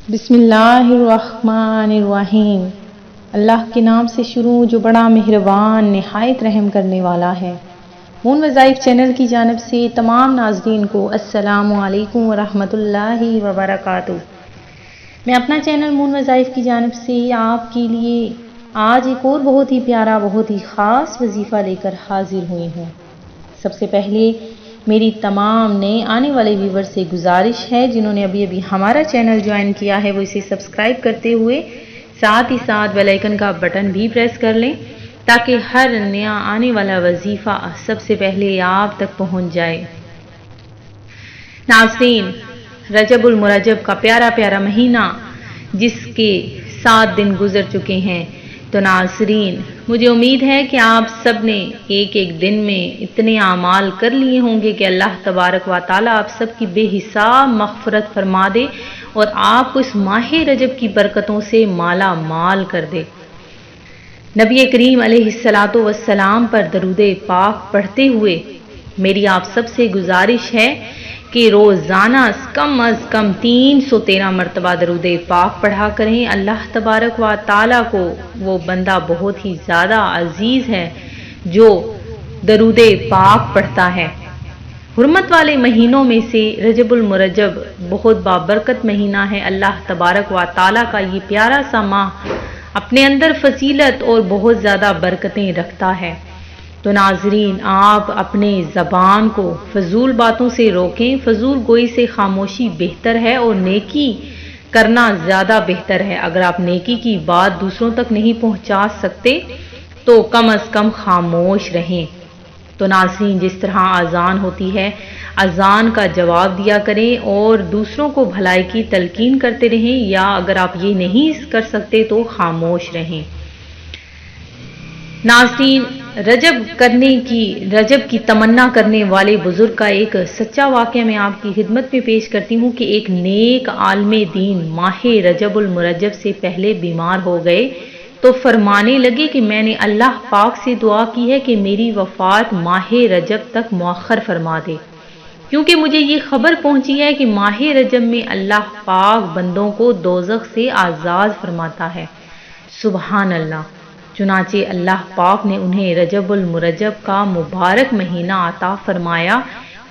बिस्मिल्लाहिर्रहमानिर्रहीम। अल्लाह के नाम से शुरू जो बड़ा मेहरबान नहायत रहम करने वाला है। मून वज़ाइफ चैनल की जानिब से तमाम नाज़रीन को अस्सलामु अलैकुम वरहमतुल्लाहि वबरकातुहू। मैं अपना चैनल मून वज़ाइफ की जानिब से आपके लिए आज एक और बहुत ही प्यारा बहुत ही ख़ास वजीफ़ा लेकर हाजिर हुई हूँ। सबसे पहले मेरी तमाम नए आने वाले व्यूवर से गुजारिश है, जिन्होंने अभी अभी हमारा चैनल ज्वाइन किया है वो इसे सब्सक्राइब करते हुए साथ ही साथ बेल आइकन का बटन भी प्रेस कर लें, ताकि हर नया आने वाला वजीफ़ा सबसे पहले आप तक पहुंच जाए। नाज़रीन, रजबुल मुरज्जब का प्यारा प्यारा महीना जिसके 7 दिन गुजर चुके हैं, तो नाज़रीन मुझे उम्मीद है कि आप सब ने एक एक दिन में इतने आमाल कर लिए होंगे कि अल्लाह तबारक व तआला आप सब की बेहिसाब मग़फ़िरत फरमा दे और आपको इस माह रजब की बरकतों से माला माल कर दे। नबी करीम अलैहिस्सलातु वस्सलाम पर दरूदे पाक पढ़ते हुए मेरी आप सब से गुजारिश है कि रोज़ाना कम अज़ कम 313 मरतबा दरूदे पाक पढ़ा करें। अल्लाह तबारक व तआला को वो बंदा बहुत ही ज़्यादा अजीज़ है जो दरूदे पाक पढ़ता है। हुर्मत वाले महीनों में से रजबुल मुरज्जब बहुत बाबरकत महीना है। अल्लाह तबारक व तआला का ये प्यारा सा माह अपने अंदर फजीलत और बहुत ज़्यादा बरकतें रखता है। तो नाजरीन, आप अपने ज़बान को फजूल बातों से रोकें। फजूल गोई से खामोशी बेहतर है और नेकी करना ज़्यादा बेहतर है। अगर आप नेकी की बात दूसरों तक नहीं पहुंचा सकते तो कम अज़ कम खामोश रहें। तो नाज़रीन, जिस तरह अजान होती है, अजान का जवाब दिया करें और दूसरों को भलाई की तलकीन करते रहें, या अगर आप ये नहीं कर सकते तो खामोश रहें। नाज़रीन, रजब की तमन्ना करने वाले बुजुर्ग का एक सच्चा वाक़या मैं आपकी खिदमत में पेश करती हूँ कि एक नेक आलमे दीन माह रजबुल मुरज्जब से पहले बीमार हो गए तो फरमाने लगे कि मैंने अल्लाह पाक से दुआ की है कि मेरी वफ़ात माह रजब तक मुअख्खर फरमा दे, क्योंकि मुझे ये खबर पहुंची है कि माह रजब में अल्लाह पाक बंदों को दोज़ख से आज़ाद फरमाता है। सुबहान अल्लाह। चुनाचे अल्लाह पाक ने उन्हें रजबुल मुरज्जब का मुबारक महीना अता फरमाया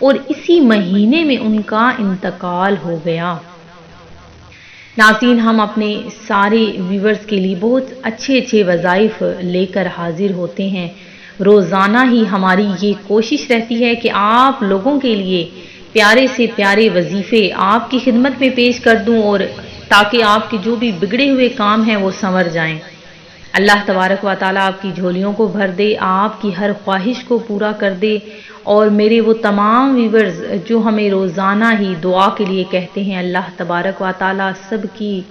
और इसी महीने में उनका इंतकाल हो गया। नाज़रीन, हम अपने सारे व्यूवर्स के लिए बहुत अच्छे अच्छे वज़ाइफ लेकर हाजिर होते हैं। रोज़ाना ही हमारी ये कोशिश रहती है कि आप लोगों के लिए प्यारे से प्यारे वजीफ़े आपकी खिदमत में पेश कर दूं, और ताकि आपके जो भी बिगड़े हुए काम हैं वो संवर जाएं। अल्लाह तबारक व तआला आपकी झोलियों को भर दे, आपकी हर ख्वाहिश को पूरा कर दे। और मेरे वो तमाम व्यूवर्स जो हमें रोज़ाना ही दुआ के लिए कहते हैं, अल्लाह तबारक व तआला सब की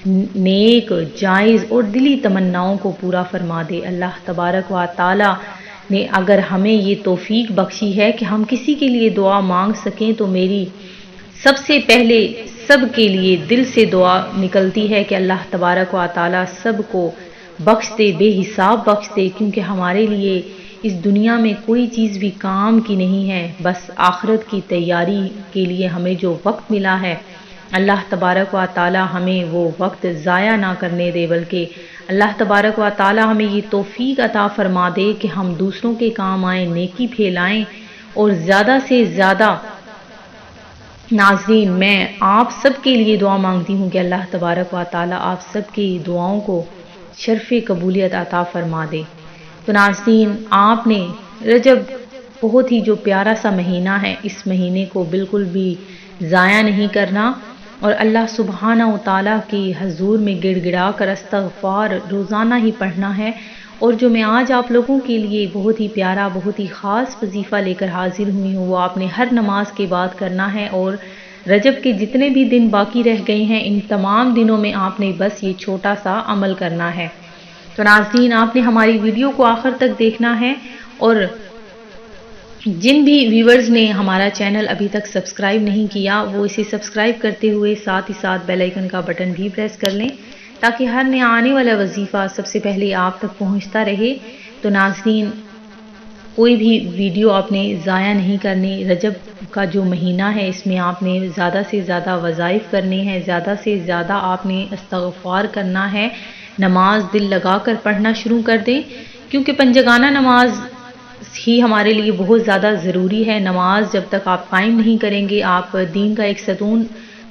नेक जायज़ और दिली तमन्नाओं को पूरा फरमा दे। अल्लाह तबारक व तआला ने अगर हमें ये तौफीक बख्शी है कि हम किसी के लिए दुआ मांग सकें, तो मेरी सबसे पहले सब के लिए दिल से दुआ निकलती है कि अल्लाह तबारक व तआला सब को बख्श दे, बेहिसाब बख्श दे, क्योंकि हमारे लिए इस दुनिया में कोई चीज़ भी काम की नहीं है। बस आखिरत की तैयारी के लिए हमें जो वक्त मिला है, अल्लाह तबारक व तआला हमें वो वक्त ज़ाया ना करने दे, बल्कि अल्लाह तबारक व तआला हमें ये तौफीक अता फरमा दे कि हम दूसरों के काम आएँ, नेकी फैलाएँ और ज़्यादा से ज़्यादा। नाज़रीन, मैं आप सब के लिए दुआ मांगती हूँ कि अल्लाह तबारक व तआला आप सब की दुआओं को शर्फ़ कबूलियत अता फरमा दे। तो नाज़रीन, आपने रजब बहुत ही जो प्यारा सा महीना है, इस महीने को बिल्कुल भी ज़ाया नहीं करना और अल्लाह सुब्हानहू तआला की हजूर में गिड़गिड़ा कर इस्तग़फ़ार रोज़ाना ही पढ़ना है। और जो मैं आज आप लोगों के लिए बहुत ही प्यारा बहुत ही ख़ास वजीफ़ा लेकर हाजिर हुई हूँ, वो आपने हर नमाज के बाद करना है। और रजब के जितने भी दिन बाकी रह गए हैं, इन तमाम दिनों में आपने बस ये छोटा सा अमल करना है। तो नाज़रीन, आपने हमारी वीडियो को आखिर तक देखना है, और जिन भी व्यूवर्स ने हमारा चैनल अभी तक सब्सक्राइब नहीं किया वो इसे सब्सक्राइब करते हुए साथ ही साथ बेल आइकन का बटन भी प्रेस कर लें, ताकि हर नया आने वाला वजीफ़ा सबसे पहले आप तक पहुंचता रहे। तो नाज़रीन, کوئی بھی ویڈیو آپ نے ضائع نہیں کرنی۔ رجب کا جو مہینہ ہے اس میں آپ نے زیادہ سے زیادہ وظائف کرنے ہیں، زیادہ سے زیادہ آپ نے استغفار کرنا ہے، نماز دل لگا کر پڑھنا شروع کر دیں، کیونکہ پنجگانہ نماز ہی ہمارے لیے بہت زیادہ ضروری ہے۔ نماز جب تک آپ قائم نہیں کریں گے، آپ دین کا ایک ستون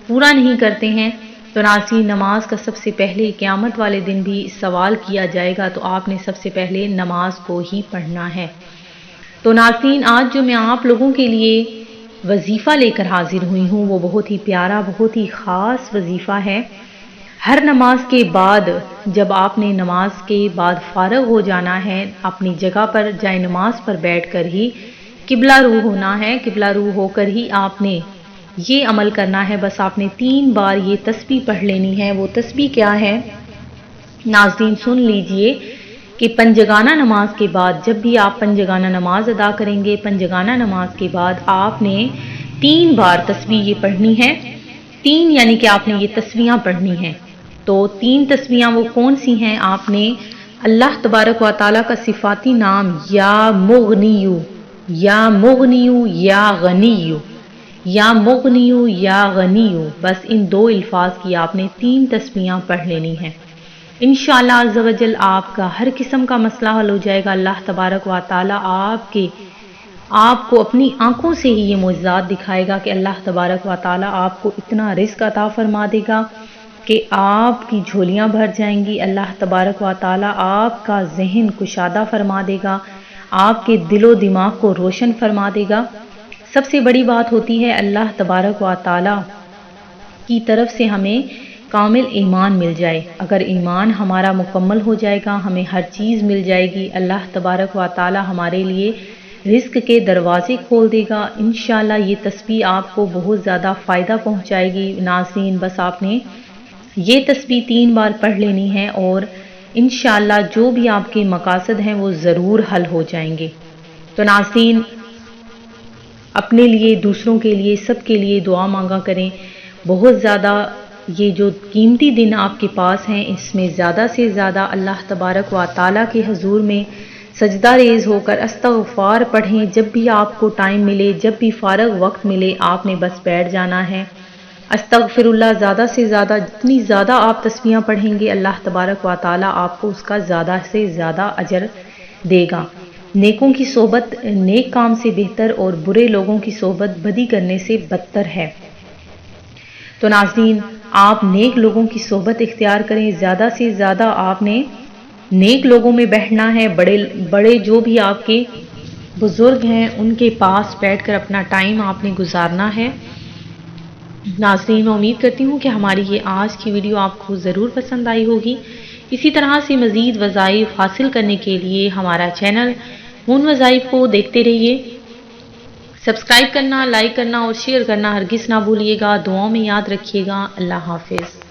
پورا نہیں کرتے ہیں، تو ناظرین نماز کا سب سے پہلے قیامت والے دن بھی سوال کیا جائے گا، تو آپ نے سب سے پہلے نماز کو ہی پڑھنا ہے۔ تو ناظرین آج جو میں آپ لوگوں کے لیے وظیفہ لے کر حاضر ہوئی ہوں وہ بہت ہی پیارا، بہت ہی خاص وظیفہ ہے۔ ہر نماز کے بعد جب آپ نے نماز کے بعد فارغ ہو جانا ہے، اپنی جگہ پر جائے نماز پر بیٹھ کر ہی قبلہ رو ہونا ہے، قبلہ رو ہو کر ہی آپ نے یہ عمل کرنا ہے۔ بس آپ نے 3 بار یہ تسبیح پڑھ لینی ہے۔ وہ تسبیح کیا ہے ناظرین سن لیجئے کہ پنجگانہ نماز کے بعد جب بھی آپ پنجگانہ نماز ادا کریں گے، پنجگانہ نماز کے بعد آپ نے 3 بار تسبیح یہ پڑھنی ہے۔ 3 یعنی کہ آپ نے یہ تسبیحاں پڑھنی ہیں۔ تو 3 تسبیحاں وہ کون سی ہیں؟ آپ نے اللہ تبارک و تعالیٰ کا صفاتی نام یا مغنیو، یا مغنیو یا غنیو، یا مغنیو یا غنیو، بس ان 2 الفاظ کی آپ نے 3 تسبیحاں پڑھ لینی ہیں۔ انشاءاللہ عز و جل آپ کا ہر قسم کا مسئلہ حل ہو جائے گا۔ اللہ تبارک و تعالیٰ آپ کو اپنی آنکھوں سے ہی یہ معجزات دکھائے گا کہ اللہ تبارک و تعالیٰ آپ کو اتنا رزق عطا فرما دے گا کہ آپ کی جھولیاں بھر جائیں گی۔ اللہ تبارک و تعالیٰ آپ کا ذہن کشادہ فرما دے گا، آپ کے دل و دماغ کو روشن فرما دے گا۔ سب سے بڑی بات ہوتی ہے اللہ تبارک و تعالیٰ کی طرف سے ہمیں کامل ایمان مل جائے۔ اگر ایمان ہمارا مکمل ہو جائے گا، ہمیں ہر چیز مل جائے گی۔ اللہ تبارک و تعالیٰ ہمارے لیے رزق کے دروازے کھول دے گا۔ انشاءاللہ یہ تسبیح آپ کو بہت زیادہ فائدہ پہنچائے گی۔ ناظرین بس آپ نے یہ تسبیح 3 بار پڑھ لینی ہے اور انشاءاللہ جو بھی آپ کے مقاصد ہیں وہ ضرور حل ہو جائیں گے۔ تو ناظرین اپنے لیے، دوسروں کے لیے، سب کے لیے دعا مانگا کریں۔ بہت زیادہ یہ جو قیمتی دن آپ کے پاس ہیں اس میں زیادہ سے زیادہ اللہ تبارک و تعالیٰ کے حضور میں سجدہ ریز ہو کر استغفار پڑھیں۔ جب بھی آپ کو ٹائم ملے، جب بھی فارغ وقت ملے، آپ نے بس بیٹھ جانا ہے۔ استغفر اللہ زیادہ سے زیادہ، جتنی زیادہ آپ تسبیحاں پڑھیں گے اللہ تبارک و تعالیٰ آپ کو اس کا زیادہ سے زیادہ اجر دے گا۔ نیکوں کی صحبت نیک کام سے بہتر اور برے لوگوں کی صحبت بدی کرنے سے بدتر ہے۔ تو ناظرین آپ نیک لوگوں کی صحبت اختیار کریں، زیادہ سے زیادہ آپ نے نیک لوگوں میں بیٹھنا ہے۔ بڑے جو بھی آپ کے بزرگ ہیں ان کے پاس بیٹھ کر اپنا ٹائم آپ نے گزارنا ہے۔ ناظرین میں امید کرتی ہوں کہ ہماری یہ آج کی ویڈیو آپ کو ضرور پسند آئی ہوگی۔ اسی طرح سے مزید وظائف حاصل کرنے کے لیے ہمارا چینل مون وظائف کو دیکھتے رہیے۔ سبسکرائب کرنا، لائک کرنا اور شیئر کرنا ہرگز نہ بھولیے گا۔ دعاؤں میں یاد رکھیے گا۔ اللہ حافظ۔